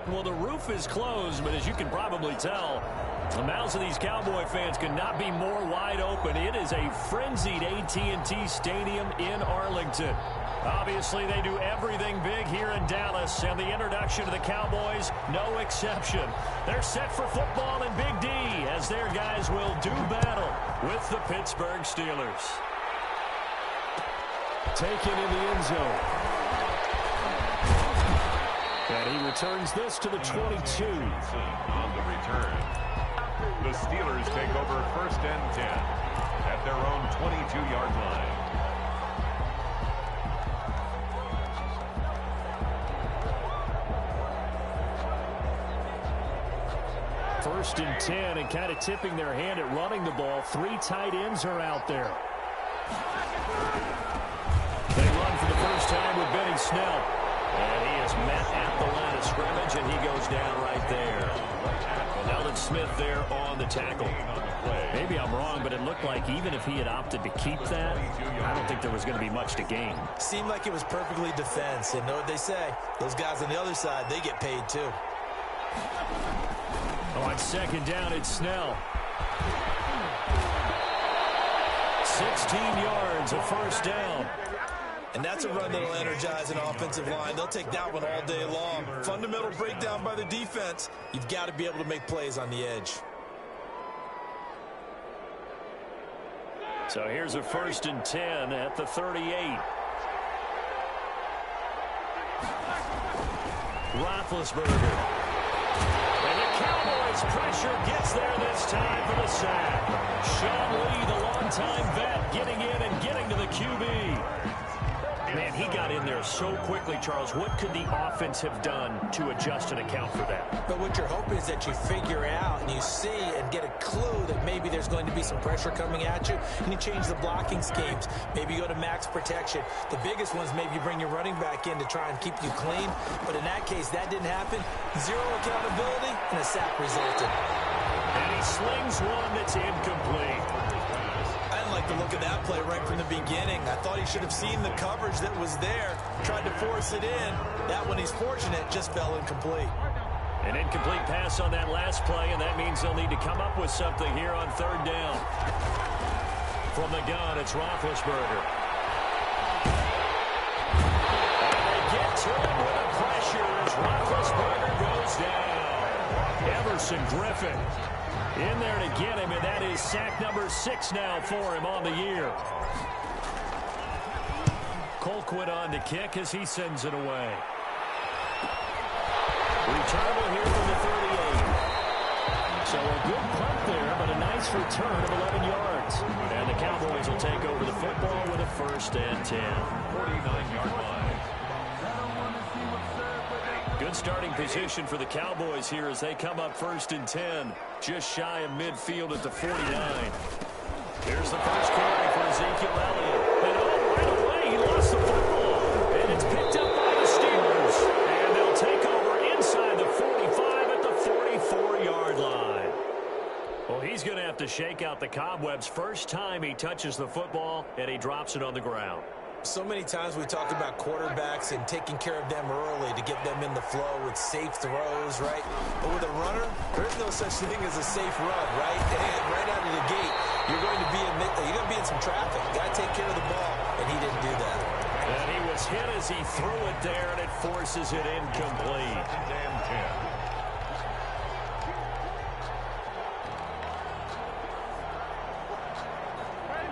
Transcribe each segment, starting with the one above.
Well, the roof is closed, but as you can probably tell, the mouths of these Cowboy fans could not be more wide open. It is a frenzied AT&T Stadium in Arlington. Obviously, they do everything big here in Dallas, and the introduction to the Cowboys, no exception. They're set for football in Big D as their guys will do battle with the Pittsburgh Steelers. Taken in the end zone. And he returns this to the 22. On the return, the Steelers take over 1st and 10 at their own 22-yard line. 1st and 10, and kind of tipping their hand at running the ball. 3 tight ends are out there. They run for the first time with Benny Snell. And he is met at the line of scrimmage, and he goes down right there. Eldon Smith there on the tackle. Maybe I'm wrong, but it looked like even if he had opted to keep that, I don't think there was going to be much to gain. Seemed like it was perfectly defense. And know what they say? Those guys on the other side, they get paid too. On 2nd down, it's Snell. 16 yards, a 1st down. And that's a run that'll energize an offensive line. They'll take that one all day long. Fundamental breakdown by the defense. You've got to be able to make plays on the edge. So here's a 1st and 10 at the 38. Roethlisberger. And the Cowboys pressure gets there this time for the sack. Sean Lee, the longtime vet, getting in and getting to the QB. Man, he got in there so quickly, Charles. What could the offense have done to adjust and account for that? But what you're hoping is that you figure out and you see and get a clue that maybe there's going to be some pressure coming at you, and you change the blocking schemes. Maybe you go to max protection. The biggest ones, maybe you bring your running back in to try and keep you clean. But in that case, that didn't happen. 0 accountability, and a sack resulted. And he slings one that's incomplete. I didn't like the look of that play right from the beginning. I thought he should have seen the coverage that was there, tried to force it in. That one, he's fortunate, just fell incomplete. An incomplete pass on that last play, and that means they'll need to come up with something here on 3rd down. From the gun, it's Roethlisberger. And they get to him with a pressure as Roethlisberger goes down. Everson Griffin in there to get him, and that is sack number 6 now for him on the year. Colquitt on to kick as he sends it away. Returnable here from the 38. So a good punt there, but a nice return of 11 yards. And the Cowboys will take over the football with a 1st and 10. 49-yard line. Good starting position for the Cowboys here as they come up 1st and 10. Just shy of midfield at the 49. Here's the first carry for Ezekiel Elliott. And right away he lost the football. And it's picked up by the Steelers. And they'll take over inside the 45 at the 44-yard line. Well, he's going to have to shake out the cobwebs. First time he touches the football, and he drops it on the ground. So many times we talk about quarterbacks and taking care of them early to get them in the flow with safe throws, right? But with a runner, there's no such thing as a safe run, right? And right out of the gate, you're going to be in some traffic. You got to take care of the ball, and he didn't do that. And he was hit as he threw it there, and it forces it incomplete.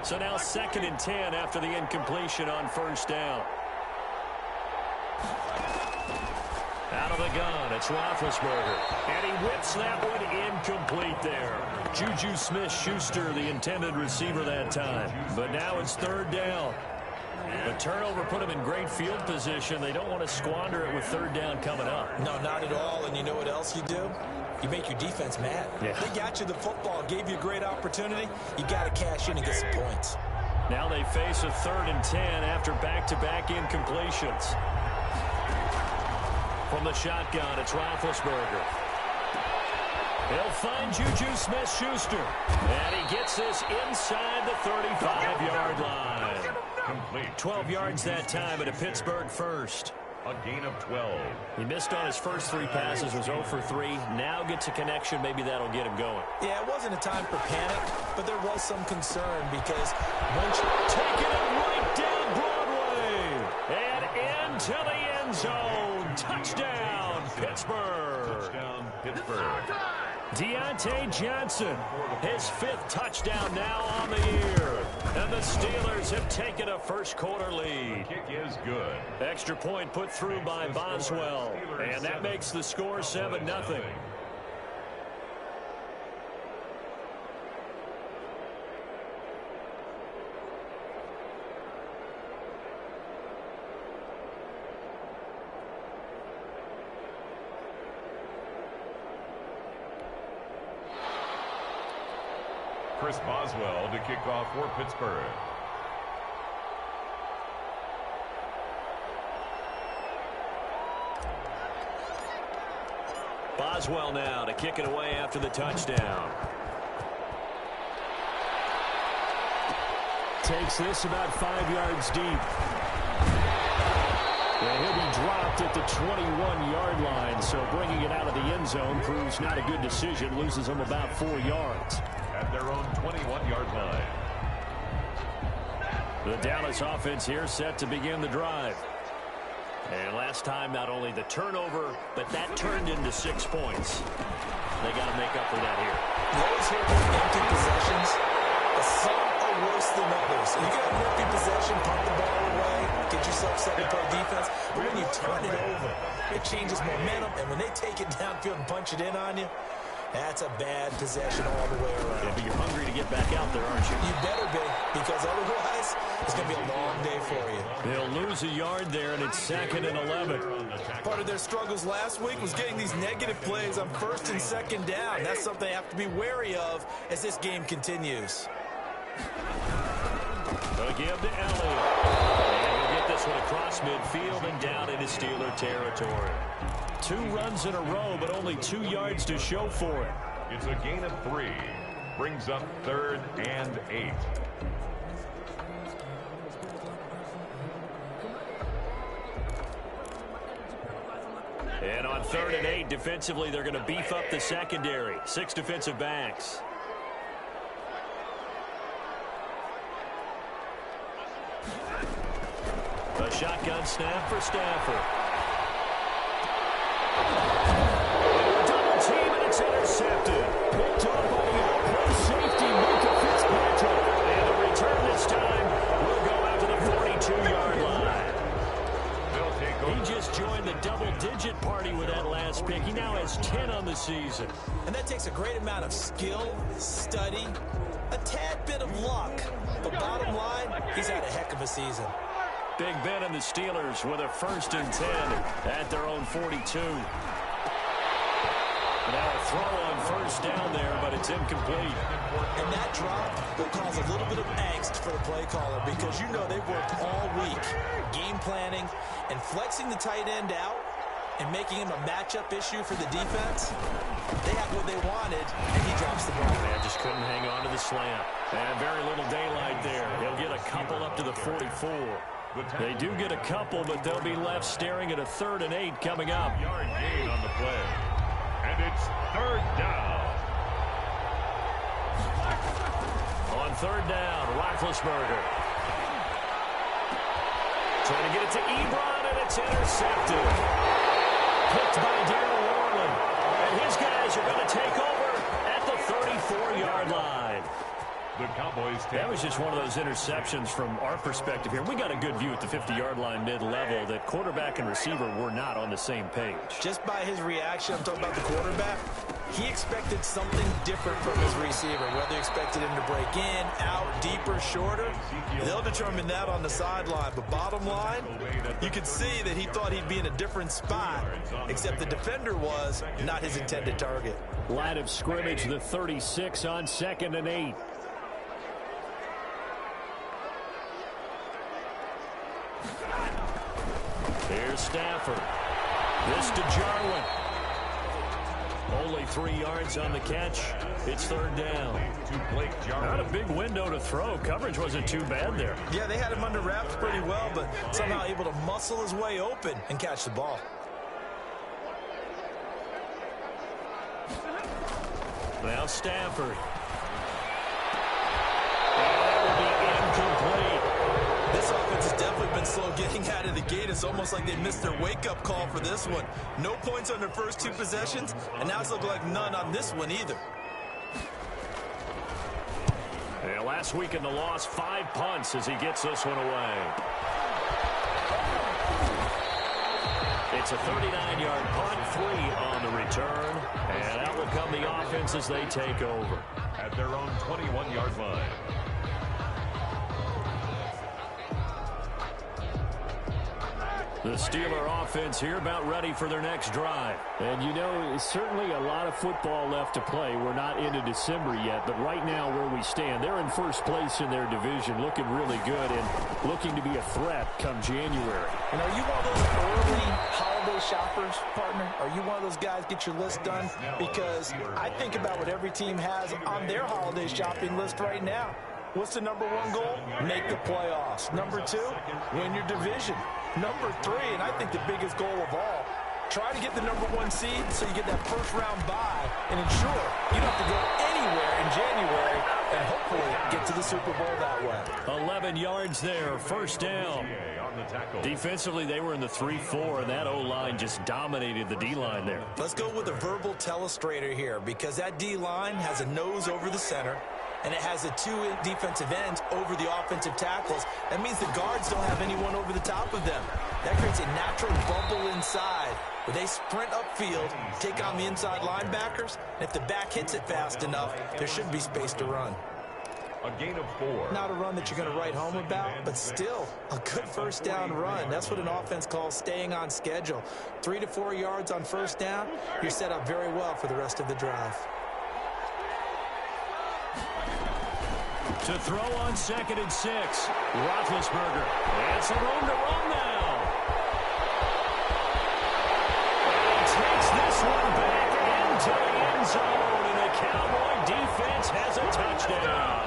So now 2nd and 10 after the incompletion on 1st down. Out of the gun, it's Roethlisberger. And he whips that one incomplete there. Juju Smith-Schuster, the intended receiver that time. But now it's 3rd down. The turnover put him in great field position. They don't want to squander it with 3rd down coming up. No, not at all. And you know what else you do? You make your defense mad. Yeah. They got you the football, gave you a great opportunity. You got to cash in and get some points. Now they face a 3rd and 10 after back-to-back incompletions. From the shotgun, it's Roethlisberger. He'll find Juju Smith-Schuster. And he gets this inside the 35-yard line. 12 yards that time at a Pittsburgh 1st. A gain of 12. He missed on his first 3 passes, was 0 for 3. Now gets a connection. Maybe that'll get him going. Yeah, it wasn't a time for panic, but there was some concern because once you taking it right down Broadway and into the end zone. Touchdown, Pittsburgh. Touchdown, Pittsburgh. Deontay Johnson, his 5th touchdown now on the year. And the Steelers have taken a first-quarter lead. The kick is good. Extra point put through by Boswell. And that makes the score 7-0. Chris Boswell to kick off for Pittsburgh. Boswell now to kick it away after the touchdown. Takes this about 5 yards deep. And he'll be dropped at the 21-yard line, so bringing it out of the end zone proves not a good decision. Loses him about 4 yards. At their own 21-yard line. The Dallas offense here set to begin the drive. And last time, not only the turnover, but that turned into 6 points. They got to make up for that here. You always hear about empty possessions. Some are worse than others. You got an empty possession, punt the ball away, get yourself set to play defense. But when you turn it over, it changes momentum. And when they take it downfield and punch it in on you, that's a bad possession all the way around. Yeah, but you're hungry to get back out there, aren't you? You better be, because otherwise it's going to be a long day for you. They'll lose a yard there, and it's 2nd and 11. Part of their struggles last week was getting these negative plays on 1st and 2nd down. That's something they have to be wary of as this game continues. They'll give to Elliott. And he'll get this one across midfield and down into Steeler territory. 2 runs in a row, but only 2 yards to show for it. It's a gain of 3. Brings up 3rd and 8. And on 3rd and 8, defensively, they're going to beef up the secondary. 6 defensive backs. A shotgun snap for Stafford. Double team, and it's intercepted. Picked up by the all-pro safety, Minka Fitzpatrick. And the return this time will go out to the 42-yard line. He just joined the double-digit party with that last pick. He now has 10 on the season. And that takes a great amount of skill, study, a tad bit of luck. But bottom line, he's had a heck of a season. Big Ben and the Steelers with a 1st and 10 at their own 42. Now a throw on 1st down there, but it's incomplete. And that drop will cause a little bit of angst for the play caller because you know they've worked all week game planning and flexing the tight end out and making him a matchup issue for the defense. They had what they wanted, and he drops the ball. Man, just couldn't hang on to the slant. And very little daylight there. He'll get a couple up to the 44. They do get a couple, but they'll be left staring at a 3rd and 8 coming up. Yard gain on the play. And it's 3rd down. On 3rd down, Roethlisberger. Trying to get it to Ebron, and it's intercepted. Picked by Darryl Worley. And his guys are going to take over at the 34-yard line. The Cowboys take. That was just one of those interceptions from our perspective here. We got a good view at the 50-yard line mid-level that quarterback and receiver were not on the same page. Just by his reaction, I'm talking about the quarterback, he expected something different from his receiver. Whether he expected him to break in, out, deeper, shorter, they'll determine that on the sideline. But bottom line, you could see that he thought he'd be in a different spot, except the defender was not his intended target. Line of scrimmage, the 36 on 2nd and 8. Here's Stafford. This to Jarwin. Only 3 yards on the catch. It's third down. Not a big window to throw. Coverage wasn't too bad there. Yeah, they had him under wraps pretty well, but somehow able to muscle his way open and catch the ball. Now Stafford. And that will be incomplete. This offense has definitely been slow getting out of the gate. It's almost like they missed their wake-up call for this one. No points on their first 2 possessions, and now it's looking like none on this one either. Yeah, last week in the loss, 5 punts as he gets this one away. It's a 39-yard punt, 3 on the return, and that will come the offense as they take over. At their own 21-yard line. The Steeler offense here about ready for their next drive. And, you know, certainly a lot of football left to play. We're not into December yet, but right now where we stand, they're in first place in their division, looking really good and looking to be a threat come January. And are you one of those early holiday shoppers, partner? Are you one of those guys get your list done? Because I think about what every team has on their holiday shopping list right now. What's the number 1 goal? Make the playoffs. Number 2, win your division. Number 3, and I think the biggest goal of all, try to get the number 1 seed so you get that first-round bye and ensure you don't have to go anywhere in January and hopefully get to the Super Bowl that way. 11 yards there, first down. Defensively, they were in the 3-4, and that O-line just dominated the D-line there. Let's go with a verbal telestrator here because that D-line has a nose over the center, and it has the 2 defensive ends over the offensive tackles. That means the guards don't have anyone over the top of them. That creates a natural bubble inside where they sprint upfield, take on the inside linebackers, and if the back hits it fast enough, there should be space to run. A gain of 4. Not a run that you're going to write home about, but still a good first down run. That's what an offense calls staying on schedule. 3 to 4 yards on first down, you're set up very well for the rest of the drive. To throw on 2nd and 6. Roethlisberger. And some room to run now. And he takes this one back into the end zone. And the Cowboy defense has a touchdown.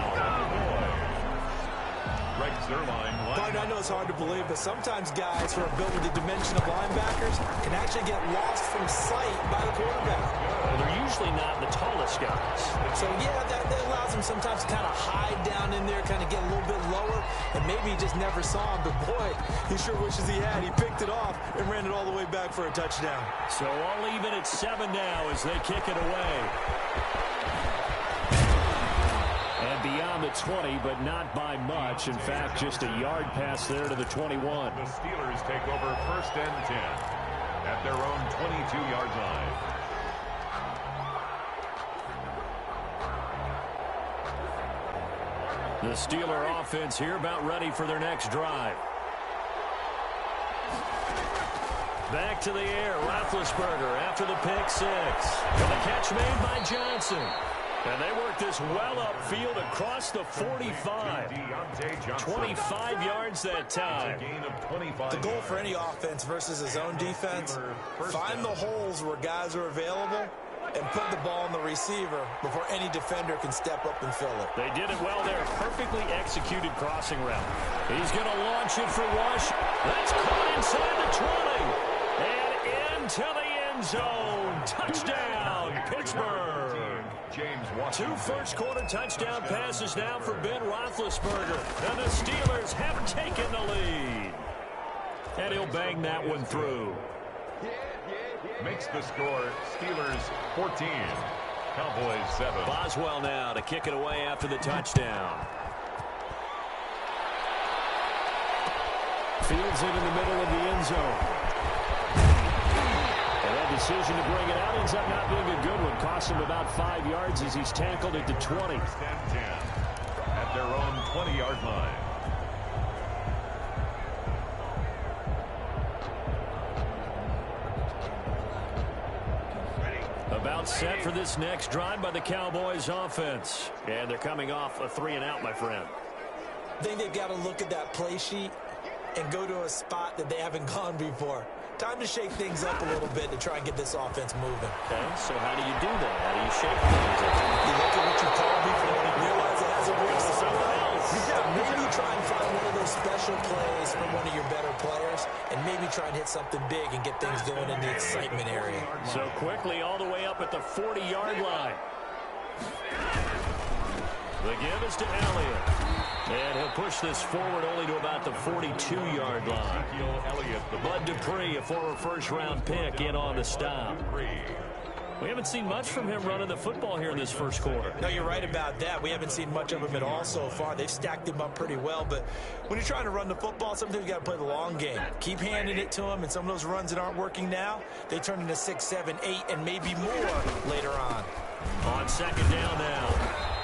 But I know it's hard to believe, but sometimes guys who are built with the dimension of linebackers can actually get lost from sight by the quarterback. Well, they're usually not the tallest guys. So, yeah, that allows them sometimes to kind of hide down in there, kind of get a little bit lower, and maybe he just never saw him. But, boy, he sure wishes he had. He picked it off and ran it all the way back for a touchdown. So all even at 7 now as they kick it away. And beyond the 20, but not by much. In fact, just a yard pass there to the 21. The Steelers take over first and 10 at their own 22-yard line. The Steeler offense here about ready for their next drive. Back to the air, Roethlisberger after the pick 6. And the catch made by Johnson. And they work this well upfield across the 45. 25 yards that time. The goal for any offense versus his own defense, find the holes where guys are available and put the ball on the receiver before any defender can step up and fill it. They did it well there. Perfectly executed crossing route. He's going to launch it for Rush. That's caught inside the 20. And into the end zone. Touchdown, Pittsburgh. Two first-quarter touchdown passes now for Ben Roethlisberger. And the Steelers have taken the lead. And he'll bang that one through. Makes the score Steelers 14, Cowboys 7. Boswell now to kick it away after the touchdown. Fields it in the middle of the end zone. And that decision to bring it out ends up not being a good one. Cost him about 5 yards as he's tackled at the 20. First and 10 at their own 20-yard line. About set for this next drive by the Cowboys offense. And they're coming off a 3-and-out, my friend. I think they've got to look at that play sheet and go to a spot that they haven't gone before. time to shake things up a little bit to try and get this offense moving. Okay, so how do you do that? How do you shake things up? You look at what you called before and realize it hasn't worked. Something else. Maybe try and find one of those special plays from one of your better players, and maybe try and hit something big and get things going in the excitement area. So quickly all the way up at the 40-yard line. The give is to Elliott. And he'll push this forward only to about the 42-yard line. Bud Dupree, a former first-round pick, in on the stop. We haven't seen much from him running the football here in this first quarter. No, you're right about that. We haven't seen much of him at all so far. They've stacked him up pretty well, but when you're trying to run the football, sometimes you got to play the long game. Keep handing it to him, and some of those runs that aren't working now, they turn into 6, 7, 8, and maybe more later on. On second down now,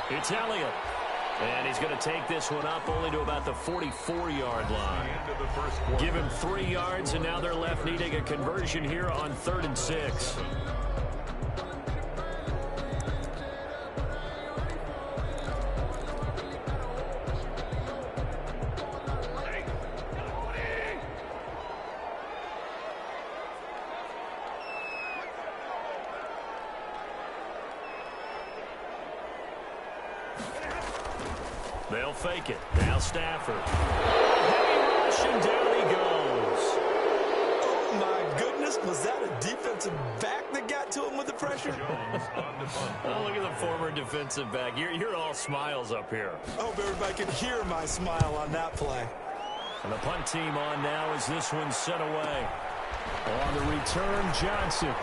it's Elliott. And he's going to take this one up only to about the 44-yard line. Give him 3 yards, and now they're left needing a conversion here on 3rd and 6. They'll fake it. Now Stafford. Heavy rush, and down he goes. Oh, my goodness. Was that a defensive back that got to him with the pressure? Oh, look at the former defensive back. You're all smiles up here. I hope everybody can hear my smile on that play. And the punt team on now as this one's sent away. On the return, Johnson.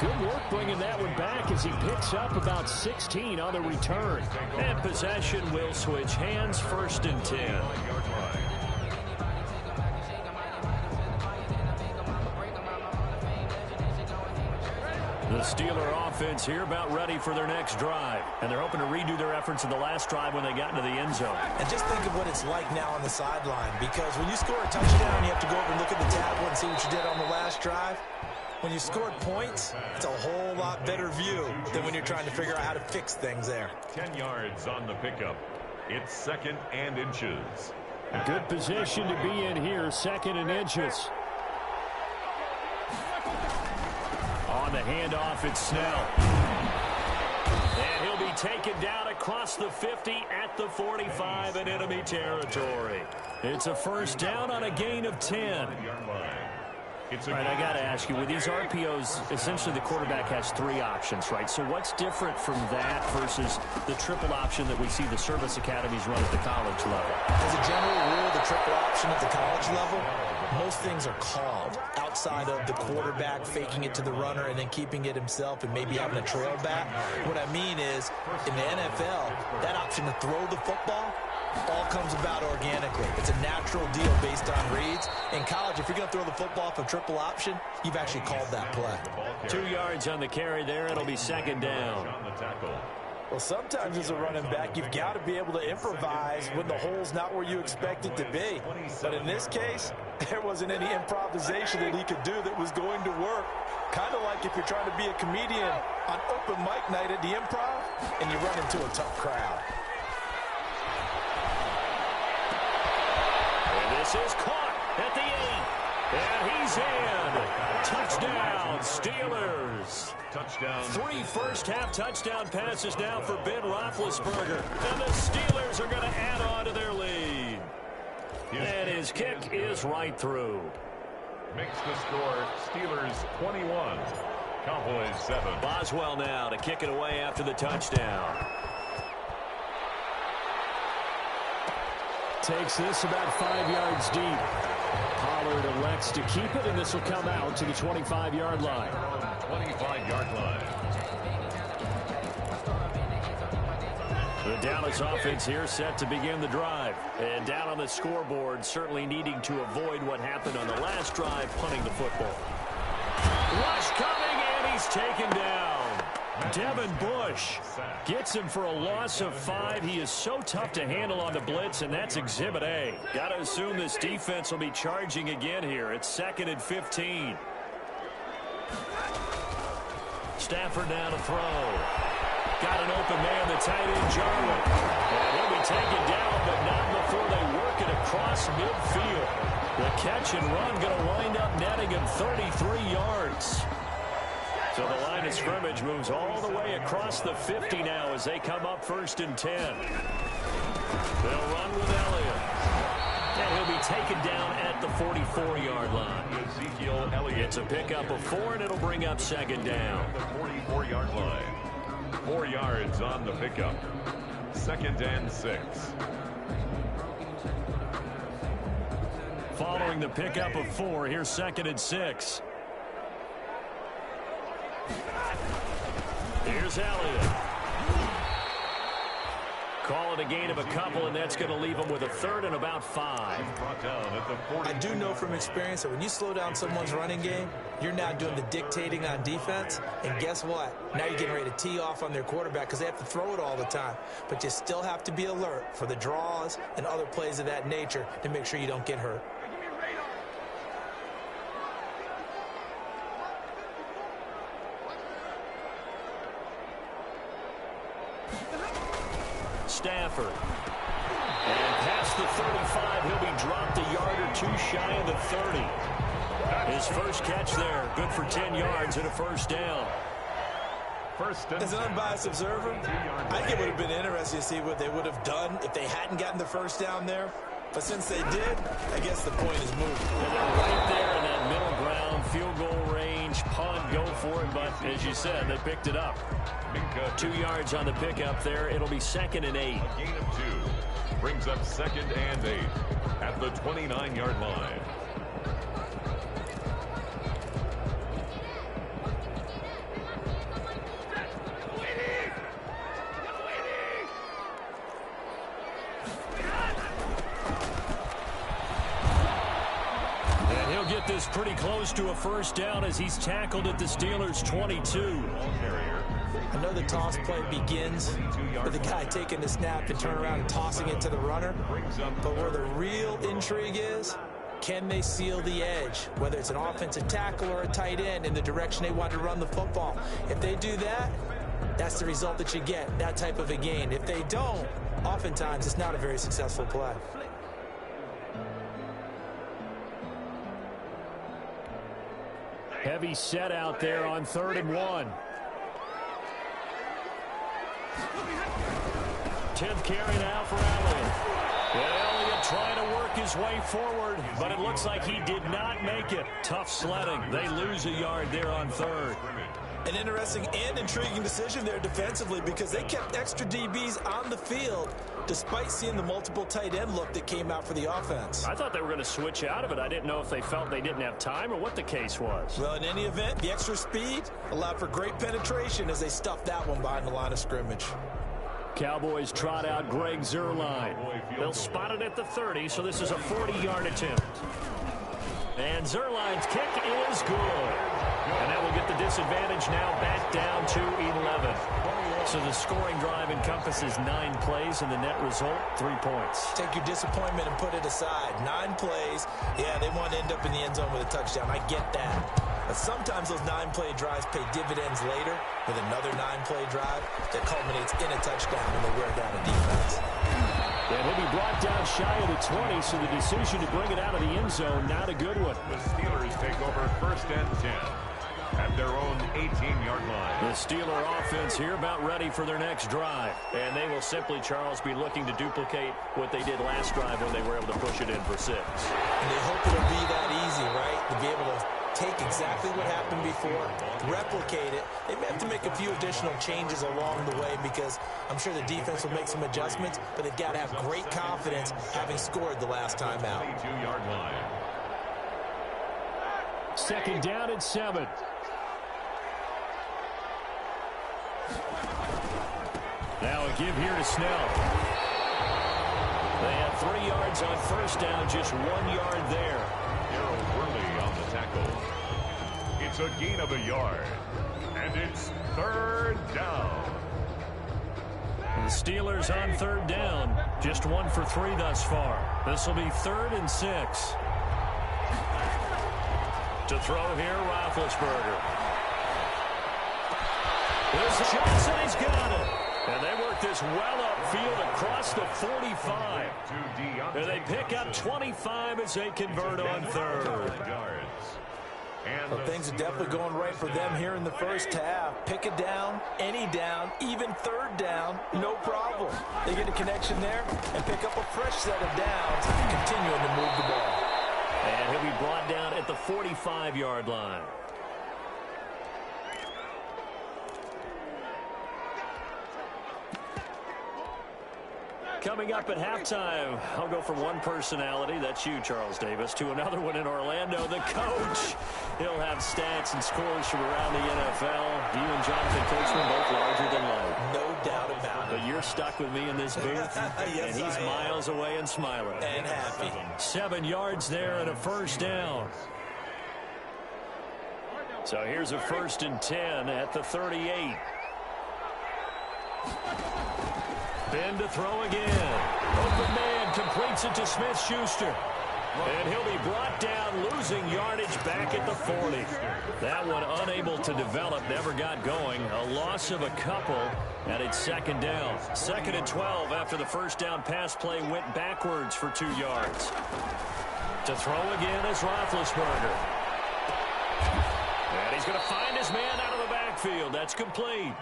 Good work bringing that one back as he picks up about 16 on the return. And possession will switch hands, 1st and 10. The Steeler offense here about ready for their next drive. And they're hoping to redo their efforts in the last drive when they got into the end zone. And just think of what it's like now on the sideline, because when you score a touchdown, you have to go over and look at the tablet and see what you did on the last drive. When you scored points, it's a whole lot better view than when you're trying to figure out how to fix things there. 10 yards on the pickup. It's 2nd and inches. A good position to be in here, 2nd and inches. On the handoff, it's Snell. And he'll be taken down across the 50 at the 45 in enemy territory. It's a 1st down on a gain of 10. All right, I got to ask you, with these RPOs, essentially the quarterback has 3 options, right? So what's different from that versus the triple option that we see the service academies run at the college level? As a general rule, the triple option at the college level, most things are called outside of the quarterback faking it to the runner and then keeping it himself and maybe having a trail back. What I mean is, in the NFL, that option to throw the football all comes about organically. It's a natural deal based on reads. In college, if you're going to throw the football for triple option, you've actually called that play. 2 yards on the carry there. It'll be 2nd down. Well, sometimes as a running back, you've got to be able to improvise when the hole's not where you expect it to be. But in this case, there wasn't any improvisation that he could do that was going to work. Kind of like if you're trying to be a comedian on open mic night at the Improv and you run into a tough crowd. This is caught at the 8. And he's in. Touchdown, Steelers. Touchdown. 3 first-half touchdown passes now for Ben Roethlisberger. And the Steelers are going to add on to their lead. And his kick is right through. Makes the score Steelers 21, Cowboys 7. Boswell now to kick it away after the touchdown. Takes this about 5 yards deep. Pollard elects to keep it, and this will come out to the 25-yard line. 25-yard line. The Dallas offense here set to begin the drive. And down on the scoreboard, certainly needing to avoid what happened on the last drive, punting the football. Rush coming, and he's taken down. Devin Bush gets him for a loss of 5. He is so tough to handle on the blitz, and that's Exhibit A. Got to assume this defense will be charging again here. It's 2nd and 15. Stafford now to throw. Got an open man, the tight end, Jarwin. And he'll be taken down, but not before they work it across midfield. The catch and run going to wind up netting him 33 yards. So the line of scrimmage moves all the way across the 50 now as they come up 1st and 10. They'll run with Elliott. And he'll be taken down at the 44-yard line. Ezekiel Elliott. It's a pickup of 4, and it'll bring up 2nd down. The 44-yard line. 4 yards on the pickup. 2nd and 6. Following the pickup of 4, here's 2nd and 6. Here's Elliott. Call it a gain of a couple, and that's going to leave him with a 3rd and about 5. I do know from experience that when you slow down someone's running game, you're now doing the dictating on defense. And guess what? Now you're getting ready to tee off on their quarterback because they have to throw it all the time. But you still have to be alert for the draws and other plays of that nature to make sure you don't get hurt. Stafford. And past the 35, he'll be dropped a yard or 2 shy of the 30. His first catch there, good for 10 yards and a 1st down. As an unbiased observer, I think it would have been interesting to see what they would have done if they hadn't gotten the 1st down there. But since they did, I guess the point is moved. And they're right there in that middle ground, field goal range, punt, go for it. But as you said, they picked it up. 2 yards on the pickup there. It'll be 2nd and 8. A gain of 2 brings up 2nd and 8 at the 29-yard line. And he'll get this pretty close to a 1st down as he's tackled at the Steelers' 22. Another toss play begins with the guy taking the snap and turn around and tossing it to the runner. But where the real intrigue is, can they seal the edge, whether it's an offensive tackle or a tight end in the direction they want to run the football? If they do that, that's the result that you get, that type of a gain. If they don't, oftentimes it's not a very successful play. Heavy set out there on 3rd and 1. 10th carry now for Elliott. And Elliott trying to work his way forward, but it looks like he did not make it. Tough sledding. They lose a yard there on 3rd. An interesting and intriguing decision there defensively because they kept extra DBs on the field despite seeing the multiple tight end look that came out for the offense. I thought they were going to switch out of it. I didn't know if they felt they didn't have time or what the case was. Well, in any event, the extra speed allowed for great penetration as they stuffed that one behind the line of scrimmage. Cowboys trot out Greg Zuerlein. They'll spot it at the 30, so this is a 40-yard attempt. And Zuerlein's kick is good. And that will get the disadvantage now back down to 11. So the scoring drive encompasses 9 plays, and the net result, 3 points. Take your disappointment and put it aside. 9 plays. Yeah, they want to end up in the end zone with a touchdown. I get that. But sometimes those 9-play drives pay dividends later with another 9-play drive that culminates in a touchdown when they wear down a defense. And he'll be brought down shy of the 20, so the decision to bring it out of the end zone, not a good one. The Steelers take over 1st and 10 at their own 18-yard line. The Steeler offense here about ready for their next drive. And they will simply, Charles, be looking to duplicate what they did last drive when they were able to push it in for 6. And they hope it'll be that easy, right? To be able to take exactly what happened before, replicate it. They may have to make a few additional changes along the way because I'm sure the defense will make some adjustments, but they've got to have great confidence having scored the last time out. 22-yard line. 2nd down and 7. Now a give here to Snell. They have 3 yards on 1st down, just 1 yard there. Darrell Worley on the tackle. It's a gain of a yard. And it's 3rd down. The Steelers on 3rd down. Just 1 for 3 thus far. This will be 3rd and 6. To throw here, Roethlisberger. There's Johnson, he's got it. And they work this well upfield across the 45. And they pick up 25 as they convert on third. Well, things are definitely going right for them here in the first half. Pick a down, any down, even third down, no problem. They get a connection there and pick up a fresh set of downs, continuing to move the ball. And he'll be brought down at the 45-yard line. Coming up at halftime, I'll go from one personality, that's you, Charles Davis, to another one in Orlando, the coach. He'll have stats and scores from around the NFL. You and Jonathan Coachman both larger than life. No doubt about it. But you're stuck with me in this booth, yes, and he's miles away and smiling. And happy. 7 yards there and a first down. So here's a 1st and 10 at the 38. Ben to throw again. Open man completes it to Smith-Schuster. And he'll be brought down, losing yardage back at the 40. That one unable to develop, never got going. A loss of a couple, and it's 2nd down. 2nd and 12 after the first down pass play went backwards for 2 yards. To throw again is Roethlisberger. And he's going to find his man out of the backfield. That's complete.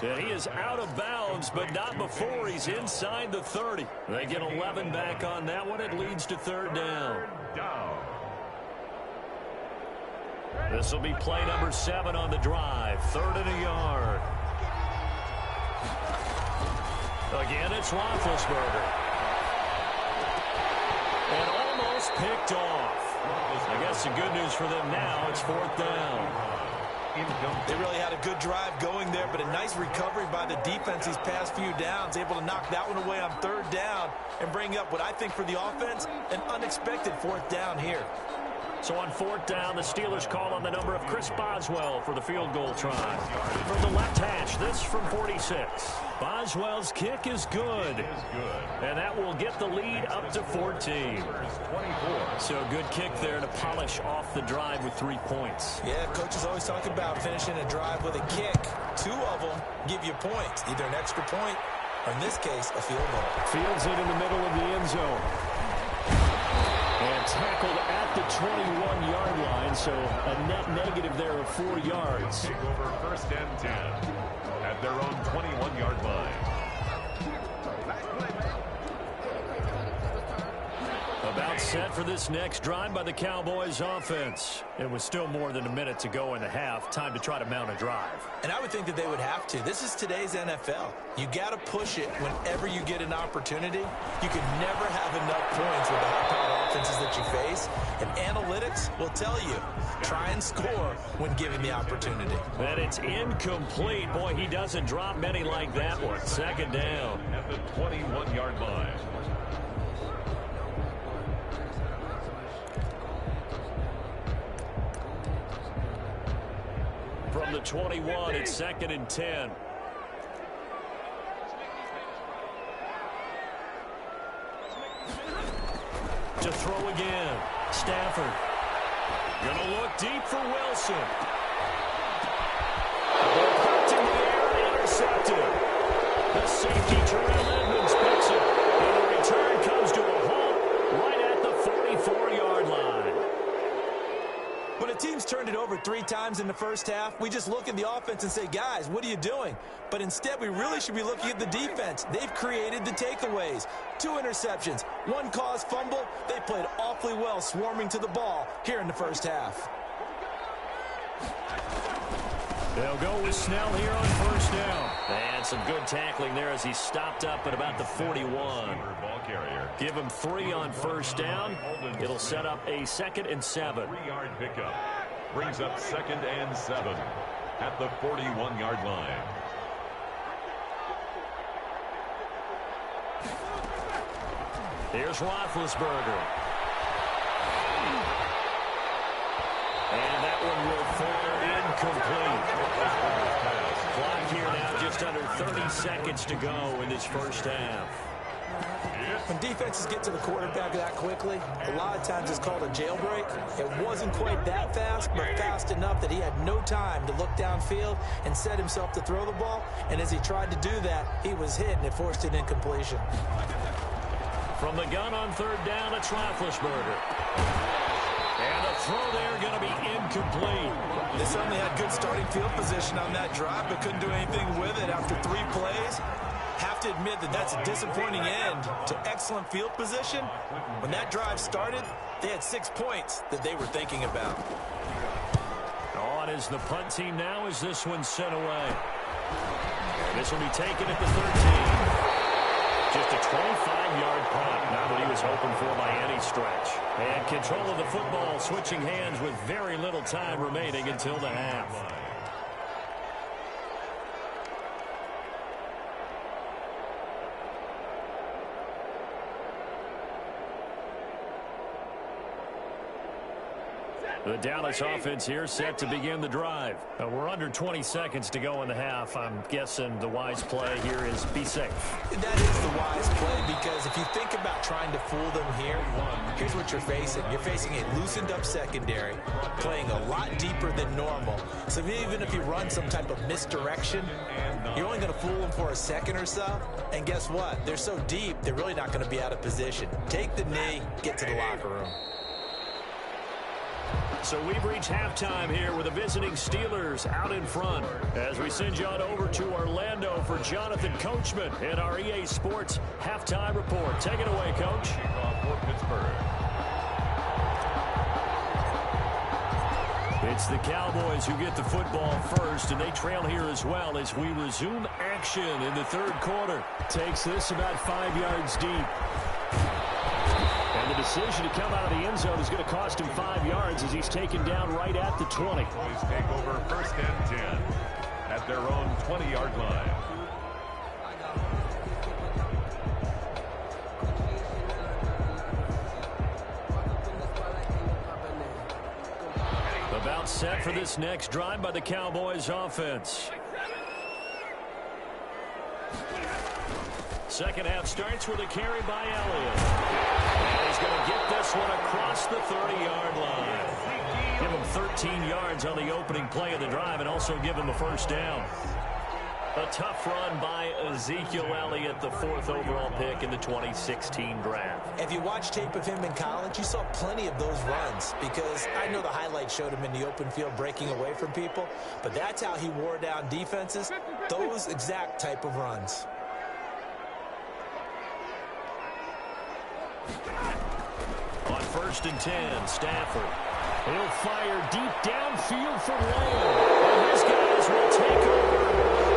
And he is out of bounds, but not before he's inside the 30. They get 11 back on that one. It leads to 3rd down. This will be play number 7 on the drive. 3rd and a yard. Again, it's Roethlisberger. And almost picked off. I guess the good news for them now, it's 4th down. They really had a good drive going there, but a nice recovery by the defense these past few downs, able to knock that one away on 3rd down and bring up what I think for the offense, an unexpected 4th down here. So on 4th down, the Steelers call on the number of Chris Boswell for the field goal try. From the left hash, this from 46. Boswell's kick is good. And that will get the lead up to 14. So a good kick there to polish off the drive with 3 points. Yeah, coaches always talk about finishing a drive with a kick. 2 of them give you points, either an extra point or, in this case, a field goal. Fields it in the middle of the end zone. And tackled at the 21-yard line, so a net negative there of 4 yards. Take over 1st and 10 at their own 21-yard line. About set for this next drive by the Cowboys offense. It was still more than a minute to go in the half. Time to try to mount a drive. And I would think that they would have to. This is today's NFL. You got to push it whenever you get an opportunity. You can never have enough points with the high-powered offenses that you face. And analytics will tell you, try and score when given the opportunity. And it's incomplete. Boy, he doesn't drop many like that one. 2nd down. At the 21-yard line. From the 21, it's 2nd and 10. To throw again. Stafford. Gonna look deep for Wilson. Ball popped in the air, intercepted. The safety, Terrell Edmonds, picks it. And the return comes to a halt right at the 44-yard line. When a team's turned it over 3 times in the first half, we just look at the offense and say, guys, what are you doing? But instead, we really should be looking at the defense. They've created the takeaways. 2 interceptions, 1 caused fumble. They played awfully well swarming to the ball here in the first half. They'll go with Snell here on 1st down. And some good tackling there as he stopped up at about the 41. Give him 3 on 1st down. It'll set up a 2nd and 7. 3-yard pickup. Brings up 2nd and 7 at the 41-yard line. Here's Roethlisberger. And that one will fall incomplete. Clock here now just under 30 seconds to go in this first half. When defenses get to the quarterback that quickly, a lot of times it's called a jailbreak. It wasn't quite that fast, but fast enough that he had no time to look downfield and set himself to throw the ball. And as he tried to do that, he was hit, and it forced an incompletion. From the gun on third down, it's Roethlisberger. And the throw there going to be incomplete. They certainly had good starting field position on that drive, but couldn't do anything with it after 3 plays. Have to admit that that's a disappointing end to excellent field position. When that drive started, they had 6 points that they were thinking about. On is the punt team now as this one's sent away. And this will be taken at the 13. Just a 25-yard punt, not what he was hoping for by any stretch. And control of the football, switching hands with very little time remaining until the half. The Dallas offense here set to begin the drive. We're under 20 seconds to go in the half. I'm guessing the wise play here is be safe. That is the wise play, because if you think about trying to fool them here, here's what you're facing. You're facing a loosened up secondary, playing a lot deeper than normal. So even if you run some type of misdirection, you're only going to fool them for a second or so. And guess what? They're so deep, they're really not going to be out of position. Take the knee, get to the locker room. So we've reached halftime here with the visiting Steelers out in front. As we send you on over to Orlando for Jonathan Coachman in our EA Sports Halftime Report. Take it away, Coach. For Pittsburgh. It's the Cowboys who get the football first, and they trail here as well as we resume action in the third quarter. Takes this about 5 yards deep. And the decision to come out of the end zone is going to cost him 5 yards as he's taken down right at the 20. Cowboys take over first and 10 at their own 20-yard line. About set for this next drive by the Cowboys offense. Second half starts with a carry by Elliott. And he's going to get this one across the 30-yard line. Give him 13 yards on the opening play of the drive and also give him a first down. A tough run by Ezekiel Elliott, the 4th overall pick in the 2016 draft. If you watch tape of him in college, you saw plenty of those runs, because I know the highlights showed him in the open field breaking away from people, but that's how he wore down defenses, those exact type of runs. On first and 10, Stafford. He'll fire deep downfield from Lamb. And his guys will take over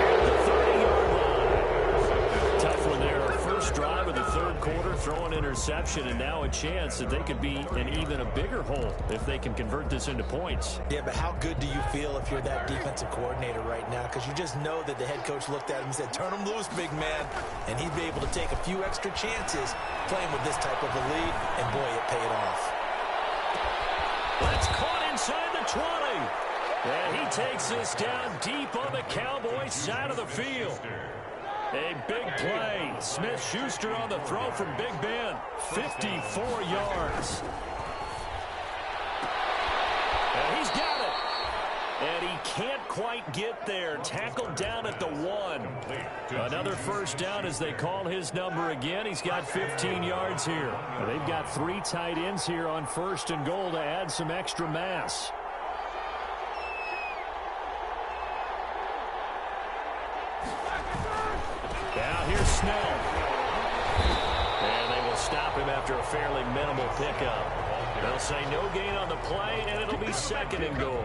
at the 30-yard line. Tough one there. First drive of the third quarter, throwing interception, and now a chance that they could be in even a bigger hole if they can convert this into points. Yeah, but how good do you feel if you're that defensive coordinator right now? Because you just know that the head coach looked at him and said, turn him loose, big man. And he'd be able to take a few extra chances playing with this type of a lead, and boy, it paid off. That's caught inside the 20. And he takes this down deep on the Cowboys side of the field. A big play. Smith-Schuster on the throw from Big Ben. 54 yards. And he's got it. And he can't quite get there. Tackled down at the 1. Another first down as they call his number again. He's got 15 yards here. They've got 3 tight ends here on first and goal to add some extra mass. Now here's Snell. And they will stop him after a fairly minimal pickup. They'll say no gain on the play, and it'll be second and goal.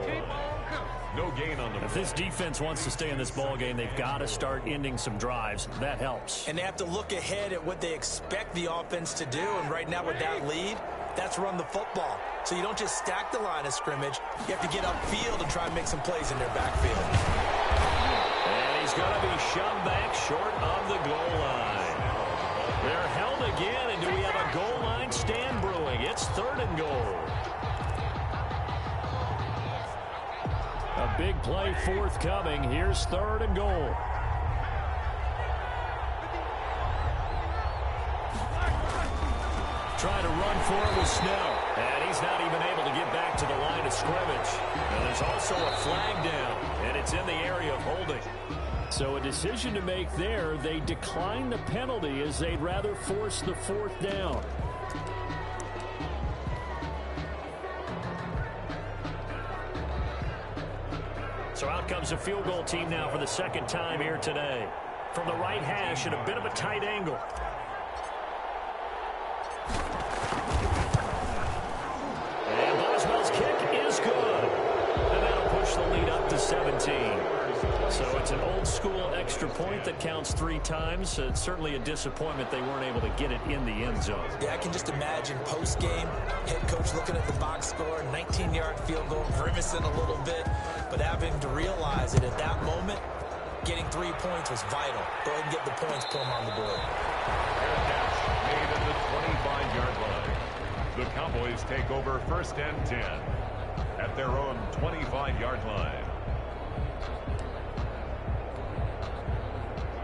No gain on the. If this defense wants to stay in this ball game, they've got to start ending some drives. That helps. And they have to look ahead at what they expect the offense to do. And right now with that lead, that's run the football. So you don't just stack the line of scrimmage. You have to get upfield and try and make some plays in their backfield. And he's going to be shoved back short of the goal line. They're held again, and do we have a goal line stand brewing? It's third and goal. A big play forthcoming. Here's third and goal. for it was Snell. And he's not even able to get back to the line of scrimmage. And there's also a flag down, and it's in the area of holding. So a decision to make there. They decline the penalty as they'd rather force the fourth down. So out comes a field goal team now for the second time here today. From the right hash at a bit of a tight angle. And Boswell's kick is good. And that'll push the lead up to 17. So it's an old-school extra point that counts 3 times. It's certainly a disappointment they weren't able to get it in the end zone. Yeah, I can just imagine post-game, head coach looking at the box score, 19-yard field goal, grimacing a little bit, but having to realize that at that moment, getting 3 points was vital. Go ahead and get the points, put them on the board. Made at the 25-yard line. The Cowboys take over 1st and 10 at their own 25-yard line.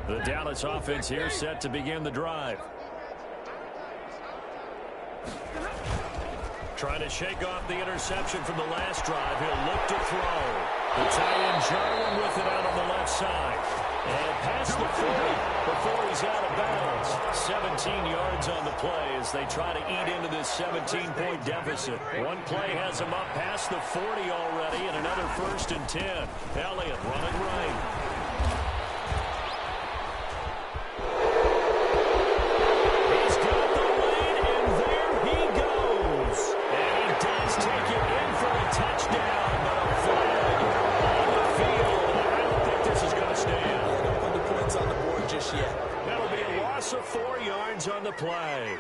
The Dallas offense here set to begin the drive. Trying to shake off the interception from the last drive. He'll look to throw. The tight end Jarwin with it out on the left side. And past the 40 before he's out of bounds. 17 yards on the play as they try to eat into this 17-point deficit. One play has them up past the 40 already, and another 1st and 10. Elliott running right. Of 4 yards on the play.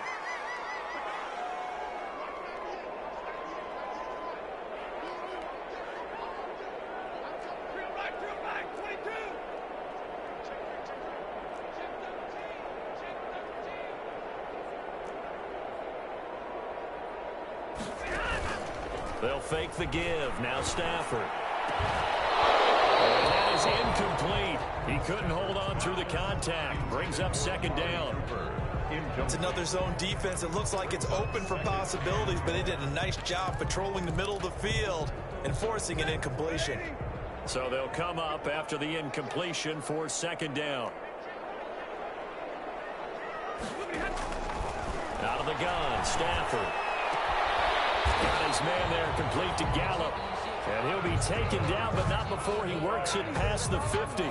They'll fake the give. Now Stafford. And that is incomplete. He couldn't hold on through the contact. Brings up 2nd down. It's another zone defense. It looks like it's open for possibilities, but they did a nice job patrolling the middle of the field and forcing an incompletion. So they'll come up after the incompletion for 2nd down. Out of the gun, Stafford. Got his man there complete to Gallup. And he'll be taken down, but not before he works it past the 50.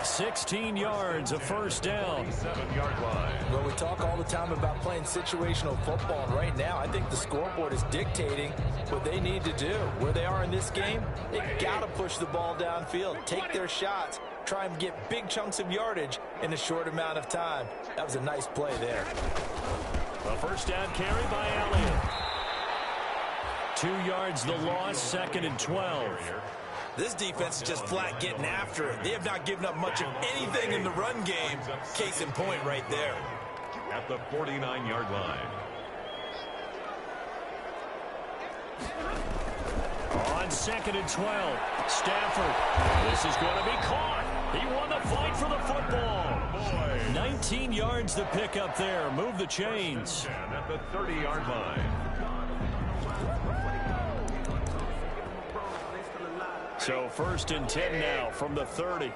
16 yards, a 1st down. 7-yard line. Well, we talk all the time about playing situational football, and right now I think the scoreboard is dictating what they need to do. Where they are in this game, they got to push the ball downfield, take their shots, try and get big chunks of yardage in a short amount of time. That was a nice play there. A 1st down carry by Elliott. 2 yards the loss, 2nd and 12. This defense is just flat getting after it. They have not given up much of anything in the run game. Case in point right there. At the 49-yard line. On 2nd and 12, Stafford. This is going to be caught. He won the fight for the football. 19 yards to pick up there. Move the chains. At the 30-yard line. So 1st and 10 now from the 30.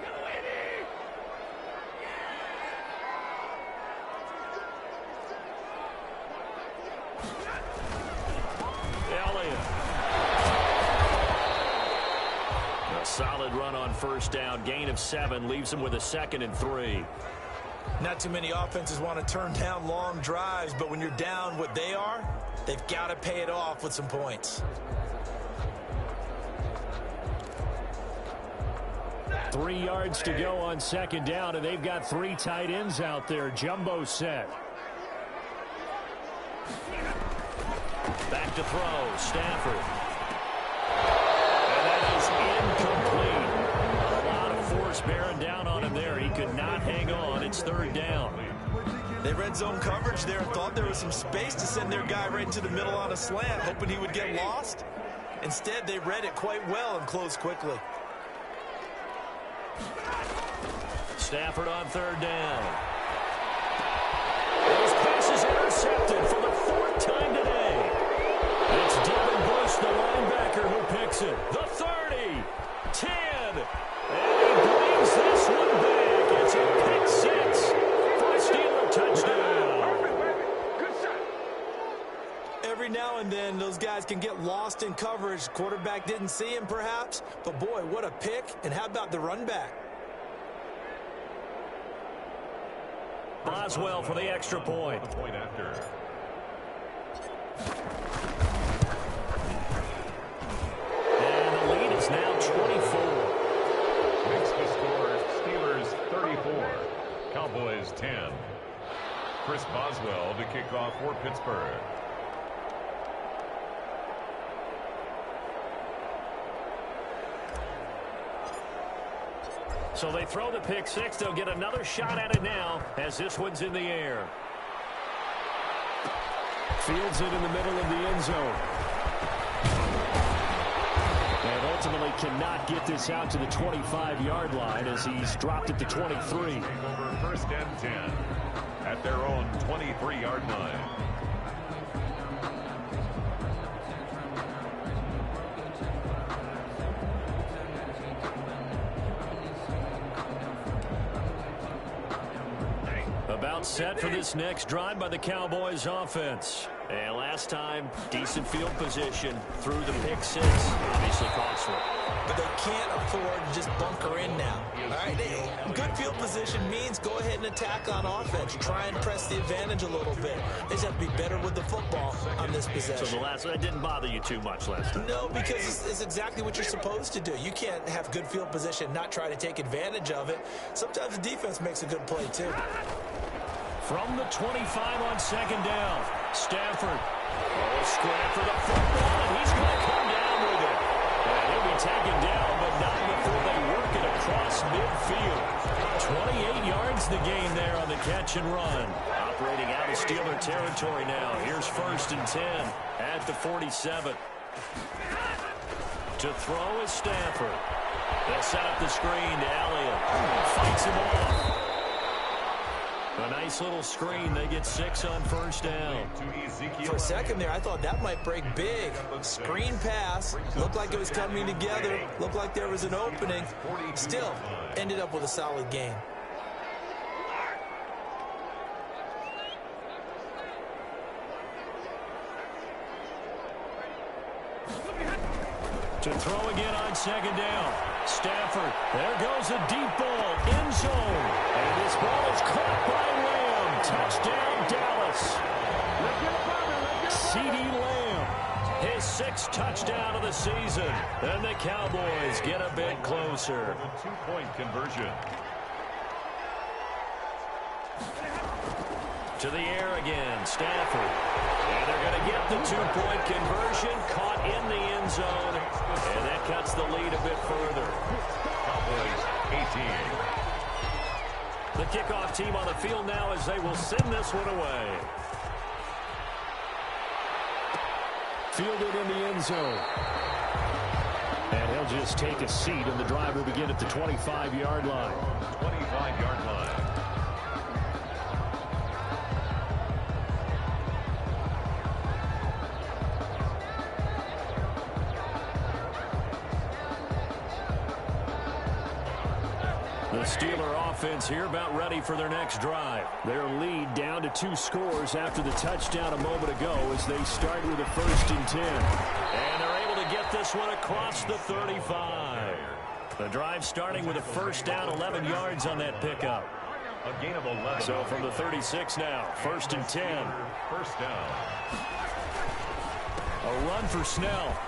Elliott. A solid run on 1st down. Gain of 7 leaves him with a 2nd and 3. Not too many offenses want to turn down long drives, but when you're down what they are, they've got to pay it off with some points. 3 yards to go on 2nd down, and they've got 3 tight ends out there. Jumbo set. Back to throw, Stafford. And that is incomplete. A lot of force bearing down on him there. He could not hang on. It's 3rd down. They read zone coverage there and thought there was some space to send their guy right into the middle on a slant, hoping he would get lost. Instead, they read it quite well and closed quickly. Stafford on 3rd down. Those passes intercepted for the 4th time today. It's Devin Bush, the linebacker, who picks it. The 30, 10, and he brings this one back. It's a pick six for a Steeler touchdown. Every now and then, those guys can get lost in coverage. Quarterback didn't see him, perhaps. But, boy, what a pick. And how about the run back? Boswell for the extra point. The point after. And the lead is now 24. Makes the score Steelers 34. Cowboys 10. Chris Boswell to kick off for Pittsburgh. So they throw the pick six. They'll get another shot at it now as this one's in the air. Fields it in the middle of the end zone. And ultimately cannot get this out to the 25-yard line as he's dropped it to 23. Take over first and 10 at their own 23-yard line. About set for this next drive by the Cowboys offense. And last time, decent field position through the pick six. Obviously costly. But they can't afford to just bunker in now. All right, good field position means go ahead and attack on offense. Try and press the advantage a little bit. They just have to be better with the football on this possession. So the last one didn't bother you too much last time. No, because it's exactly what you're supposed to do. You can't have good field position and not try to take advantage of it. Sometimes the defense makes a good play, too. From the 25 on second down, Stafford. Oh, scrap for the football, and he's going to come down with it. And he'll be taken down, but not before they work it across midfield. 28 yards the gain there on the catch and run. Operating out of Steeler territory now. Here's first and 10 at the 47. To throw is Stafford. They'll set up the screen to Elliott. Fights him off. A nice little screen. They get 6 on first down. For a second there, I thought that might break big. Screen pass. Looked like it was coming together. Looked like there was an opening. Still, ended up with a solid gain. To throw again on second down. Stafford. There goes a deep ball. End zone. And this ball is caught by Lamb. Touchdown, Dallas. CeeDee Lamb. His 6th touchdown of the season. And the Cowboys get a bit closer. The 2-point conversion. To the air again. Stafford. And they're going to get the 2-point conversion. Caught in the end zone. And that cuts the lead a bit further. Cowboys 18. The kickoff team on the field now as they will send this one away. Fielded in the end zone. And he'll just take a seat, and the drive will begin at the 25-yard line. 25-yard line. The Steeler offense here about ready for their next drive. Their lead down to 2 scores after the touchdown a moment ago as they start with a first and 10. And they're able to get this one across the 35. The drive starting with a first down, 11 yards on that pickup. A gain of 11. So from the 36 now, first and 10. First down. A run for Snell.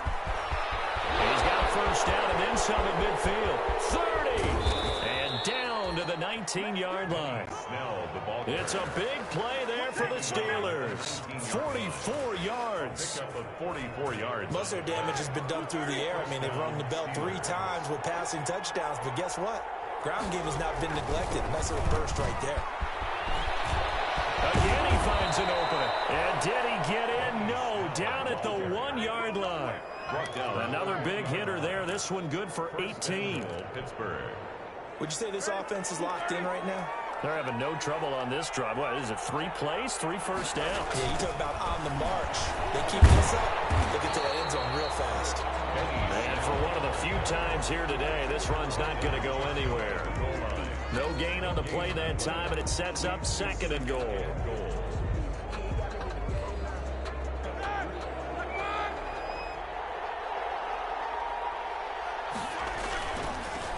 And he's got first down and then some at midfield. 30. And down to the 19-yard line. Snell, the ball. It's a big play there for the Steelers. 44 yards. Pick up of 44 yards. Most of their damage has been done through the air. I mean, they've rung the bell 3 times with passing touchdowns. But guess what? Ground game has not been neglected. Nice little burst right there. Again, he finds an opening. And did he get in? No. Down at the 1-yard line. Another big hitter there. This one good for 18. Pittsburgh. Would you say this offense is locked in right now? They're having no trouble on this drive. What is it, 3 plays, 3 first downs? Yeah, you talk about on the march. They keep this up, they get to the end zone real fast. And for one of the few times here today, this run's not going to go anywhere. No gain on the play that time, and it sets up 2nd and goal.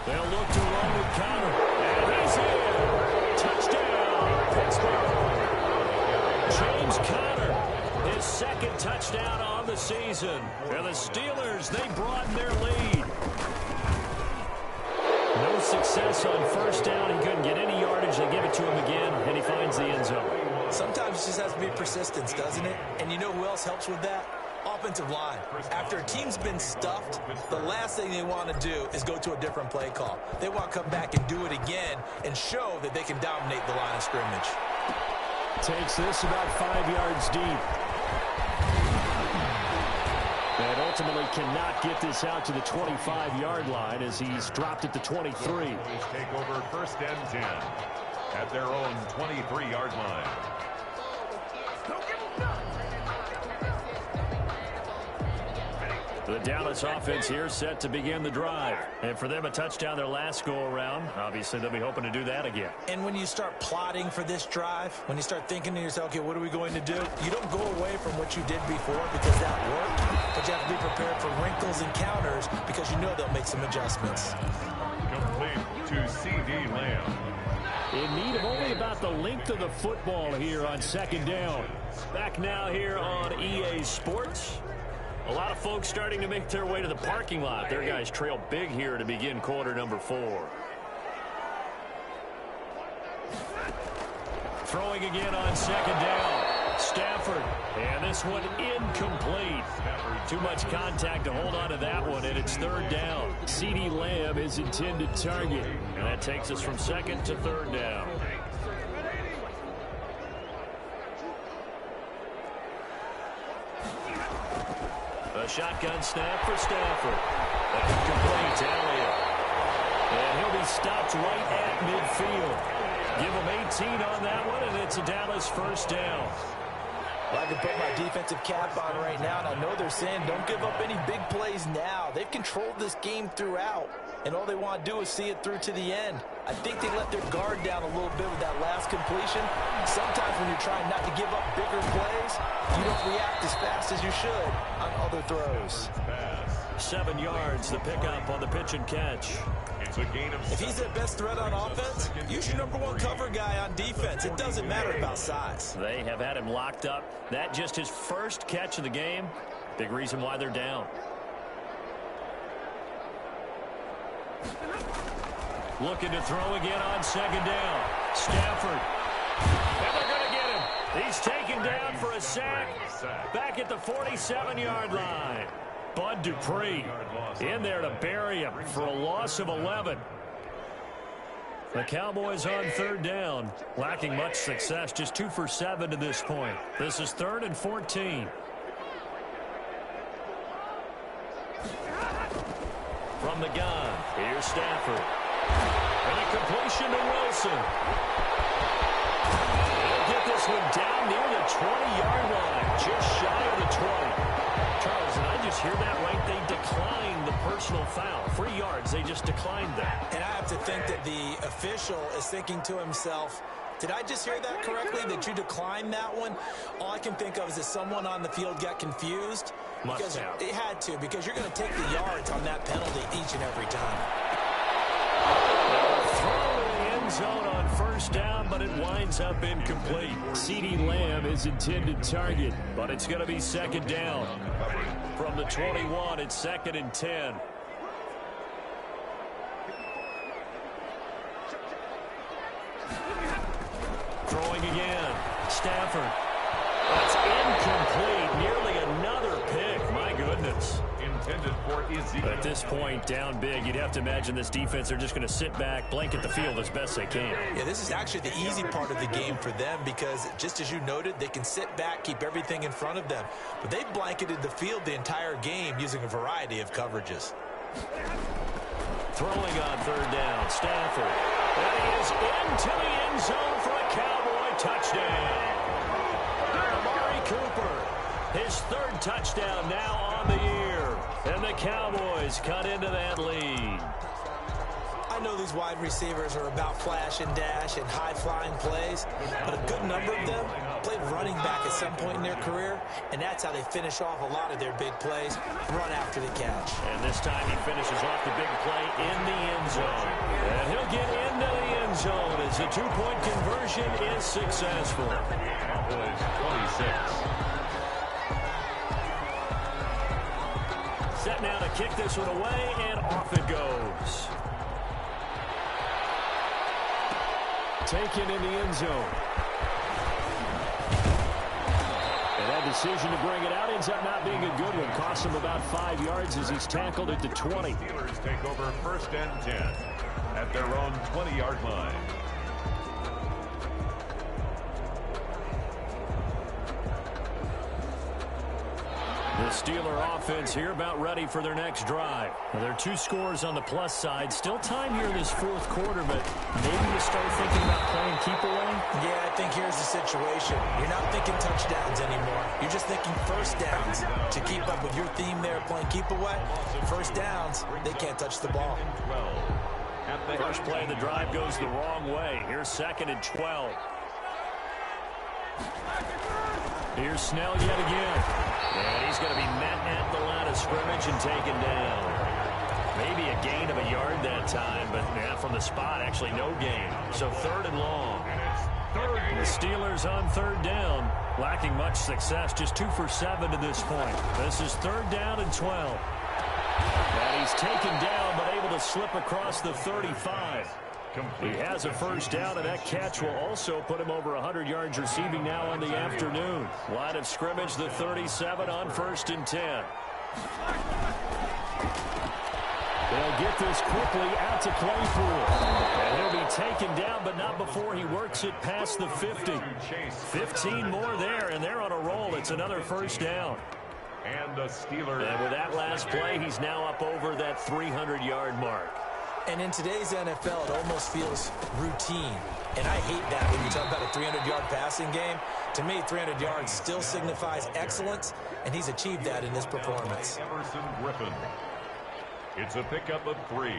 They'll look to run with Connor. And he's in. Touchdown, Pittsburgh. James Conner, his 2nd touchdown on the season. And the Steelers, they broaden their lead. No success on first down. He couldn't get any yardage. They give it to him again, and he finds the end zone. Sometimes it just has to be persistence, doesn't it? And you know who else helps with that? Offensive line. After a team's been stuffed, the last thing they want to do is go to a different play call. They want to come back and do it again and show that they can dominate the line of scrimmage. Takes this about 5 yards deep. And ultimately cannot get this out to the 25-yard line as he's dropped at the 23. Take over 1st and 10 at their own 23-yard line. The Dallas offense here set to begin the drive. And for them, a touchdown their last go-around. Obviously, they'll be hoping to do that again. And when you start plotting for this drive, when you start thinking to yourself, okay, what are we going to do? You don't go away from what you did before because that worked, but you have to be prepared for wrinkles and counters because you know they'll make some adjustments. Complete to C.D. Lamb. In need of only about the length of the football here on 2nd down. Back now here on EA Sports. A lot of folks starting to make their way to the parking lot. Their guys trail big here to begin quarter number 4. Throwing again on 2nd down. Stafford. And this one incomplete. Too much contact to hold on to that one, and it's 3rd down. CeeDee Lamb is intended target. And that takes us from 2nd to 3rd down. A shotgun snap for Stafford. That's complete to Elliott. And he'll be stopped right at midfield. Give him 18 on that one, and it's a Dallas 1st down. Well, I can put my defensive cap on right now, and I know they're saying don't give up any big plays now. They've controlled this game throughout, and all they want to do is see it through to the end. I think they let their guard down a little bit with that last completion. Sometimes when you're trying not to give up bigger plays, you don't react as fast as you should on other throws. 7 yards, the pickup on the pitch and catch. It's a gain of If he's their best threat on offense, use your #1 cover guy on defense. It doesn't matter about size. They have had him locked up. That just his first catch of the game. Big reason why they're down. Looking to throw again on 2nd down. Stafford. And they're going to get him. He's taken down for a sack. Back at the 47-yard line. Bud Dupree in there to bury him for a loss of 11. The Cowboys on 3rd down, lacking much success, just 2 for 7 to this point. This is 3rd and 14. From the gun, here's Stafford. And a completion to Wilson. He'll get this one down near the 20-yard line, just shy of the 20. Charles, and I just hear that right? They declined the personal foul. 3 yards, they just declined that. And I have to think that the official is thinking to himself, did I just hear that correctly, that you declined that one? All I can think of is that someone on the field got confused. Must have. It had to, because you're going to take the yards on that penalty each and every time. Throw in the end zone on 1st down, but it winds up incomplete. CeeDee Lamb is intended target. But it's going to be 2nd down. From the 21, it's 2nd and 10. Throwing again. Stafford. That's incomplete. Nearly another pick. My goodness. intended for Ezekiel. At this point, down big, you'd have to imagine this defense are just going to sit back, blanket the field as best they can. Yeah, this is actually the easy part of the game for them because, just as you noted, they can sit back, keep everything in front of them. But they've blanketed the field the entire game using a variety of coverages. Throwing on 3rd down, Stafford. That is into the end end zone for a Cowboy touchdown. Amari Cooper, his third touchdown now on the year. And the Cowboys cut into that lead. I know these wide receivers are about flash and dash and high-flying plays, but a good number of them played running back at some point in their career, and that's how they finish off a lot of their big plays, run after the catch. And this time he finishes off the big play in the end zone. And he'll get into the end zone as the two-point conversion is successful. Cowboys 26. Set now to kick this one away, and off it goes. Taken in the end zone. And that decision to bring it out ends up not being a good one. Costs him about 5 yards as he's tackled at the 20. Steelers take over 1st and 10 at their own 20-yard line. The Steeler offense here about ready for their next drive. Well, there are 2 scores on the plus side. Still time here in this 4th quarter, but maybe you start thinking about playing keep away? Yeah, I think here's the situation. You're not thinking touchdowns anymore. You're just thinking first downs. To keep up with your theme there, playing keep away, first downs, they can't touch the ball. First play of the drive goes the wrong way. Here's 2nd and 12. Here's Snell yet again. And he's going to be met at the line of scrimmage and taken down. Maybe a gain of a yard that time, but from the spot, actually no gain. So 3rd and long. The Steelers on 3rd down, lacking much success, just 2 for 7 to this point. This is 3rd down and 12. And he's taken down, but able to slip across the 35. He has a first down, and that catch will also put him over 100 yards receiving now on the afternoon. Line of scrimmage, the 37 on 1st and 10. They'll get this quickly out to Claypool. And he'll be taken down, but not before he works it past the 50. 15 more there, and they're on a roll. It's another first down. And the Steelers. And with that last play, he's now up over that 300-yard mark. And in today's NFL, it almost feels routine. And I hate that when you talk about a 300-yard passing game. To me, 300 yards still signifies excellence, and he's achieved that in this performance. Emerson Griffin. It's a pickup of 3.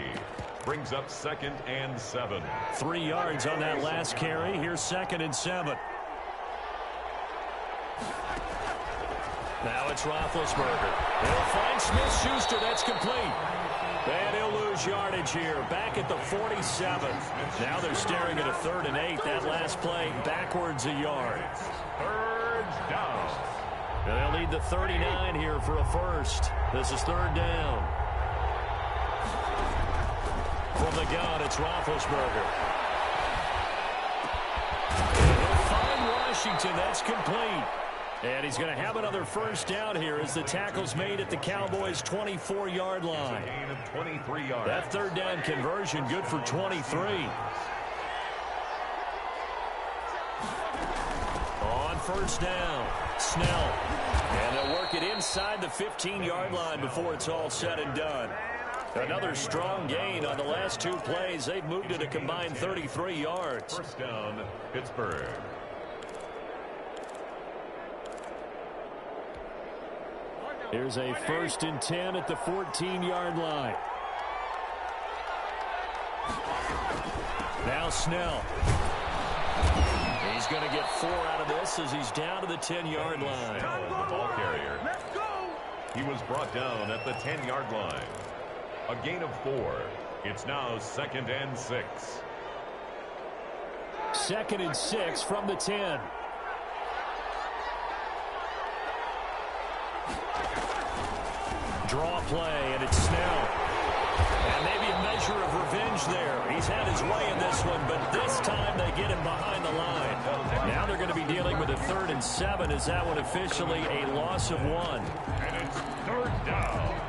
Brings up 2nd and 7. 3 yards on that last carry. Here's 2nd and 7. Now it's Roethlisberger. He'll find Smith-Schuster. That's complete. And he'll lose yardage here. Back at the 47. Now they're staring at a 3rd and 8. That last play backwards a yard. 3rd down. And they'll need the 39 here for a first. This is 3rd down. From the gun, it's Roethlisberger. He'll find Washington. That's complete. And he's going to have another first down here as the tackle's made at the Cowboys' 24-yard line. Gain of 23 yards. That 3rd down conversion good for 23. On 1st down, Snell. And they'll work it inside the 15-yard line before it's all said and done. Another strong gain on the last 2 plays. They've moved it a combined 33 yards. First down, Pittsburgh. Here's a 1st and 10 at the 14-yard line. Now Snell. He's going to get 4 out of this as he's down to the 10-yard line. The ball carrier. He was brought down at the 10-yard line. A gain of 4. It's now 2nd and 6. 2nd and 6 from the 10. Draw play, and it's Snell. And maybe a measure of revenge there. He's had his way in this one, but this time they get him behind the line. Now they're going to be dealing with a 3rd and 7. Is that one officially a loss of 1? And it's 3rd down.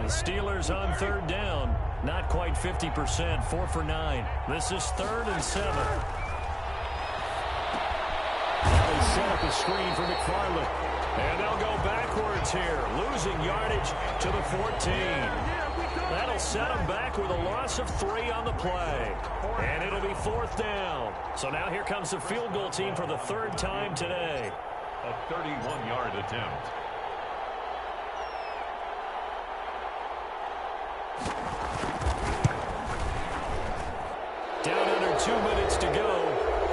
The Steelers on 3rd down. Not quite 50%, 4 for 9. This is 3rd and 7. set up a screen for McFarland. And they'll go backwards here, losing yardage to the 14. That'll set them back with a loss of 3 on the play. And it'll be 4th down. So now here comes the field goal team for the 3rd time today. A 31-yard attempt. Down under 2 minutes to go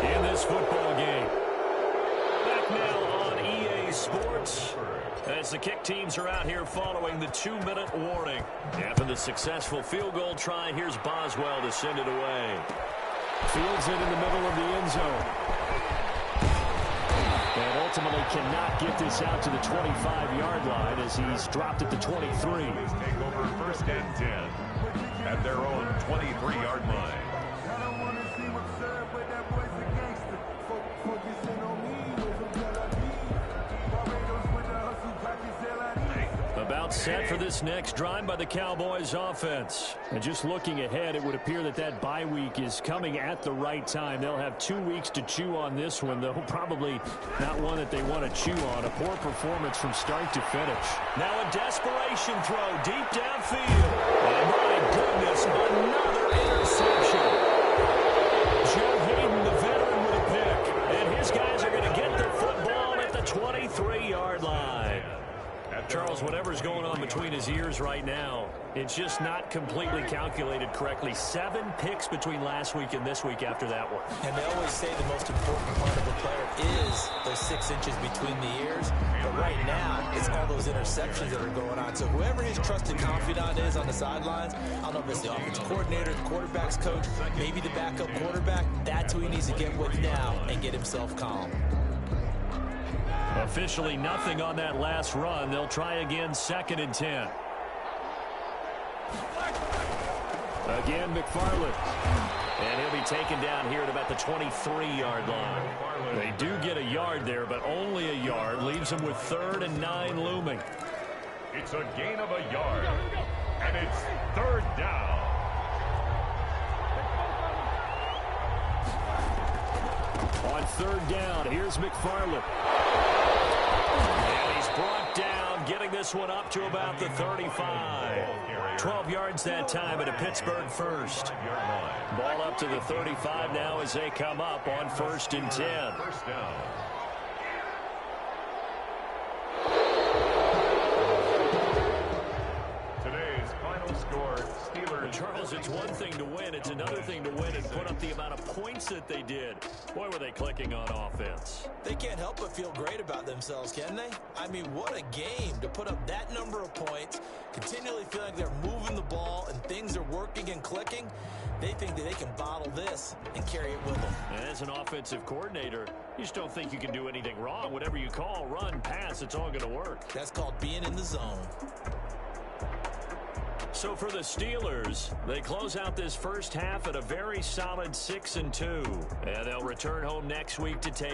in this football game. Back now on EA Sports as the kick teams are out here following the 2-minute warning. After the successful field goal try, here's Boswell to send it away. Fields it in the middle of the end zone. And ultimately cannot get this out to the 25-yard line as he's dropped at the 23. Take over 1st and 10 at their own 23-yard line. About set for this next drive by the Cowboys offense. And just looking ahead, it would appear that that bye week is coming at the right time. They'll have 2 weeks to chew on this one, though probably not one that they want to chew on. A poor performance from start to finish. Now a desperation throw deep downfield. And my goodness, another interception. Joe Hayden, the veteran, with a pick. And his guys are going to get the football at the 23-yard line. Charles, whatever's going on between his ears right now, it's just not completely calculated correctly. 7 picks between last week and this week after that one. And they always say the most important part of a player is those 6 inches between the ears. But right now, it's all those interceptions that are going on. So whoever his trusted confidant is on the sidelines, I don't know if it's the offensive coordinator, the quarterback's coach, maybe the backup quarterback, that's who he needs to get with now and get himself calm. Officially nothing on that last run. They'll try again, 2nd and 10. Again, McFarland. And he'll be taken down here at about the 23-yard line. They do get a yard there, but only a yard. Leaves them with 3rd and 9 looming. It's a gain of a yard, and it's 3rd down. On 3rd down, here's McFarland. And he's brought down, getting this one up to about the 35. 12 yards that time at a Pittsburgh first. Ball up to the 35 now as they come up on 1st and 10. 1st down. Today's final score, Steelers. Charles, it's one thing to win. It's another thing to win and put up the amount of points that they did. Boy, were they clicking on offense. They can't help but feel great about themselves, can they? I mean, what a game to put up that number of points, continually feel like they're moving the ball and things are working and clicking. They think that they can bottle this and carry it with them. And as an offensive coordinator, you just don't think you can do anything wrong. Whatever you call, run, pass, it's all going to work. That's called being in the zone. So for the Steelers, they close out this first half at a very solid 6-2. And they'll return home next week to take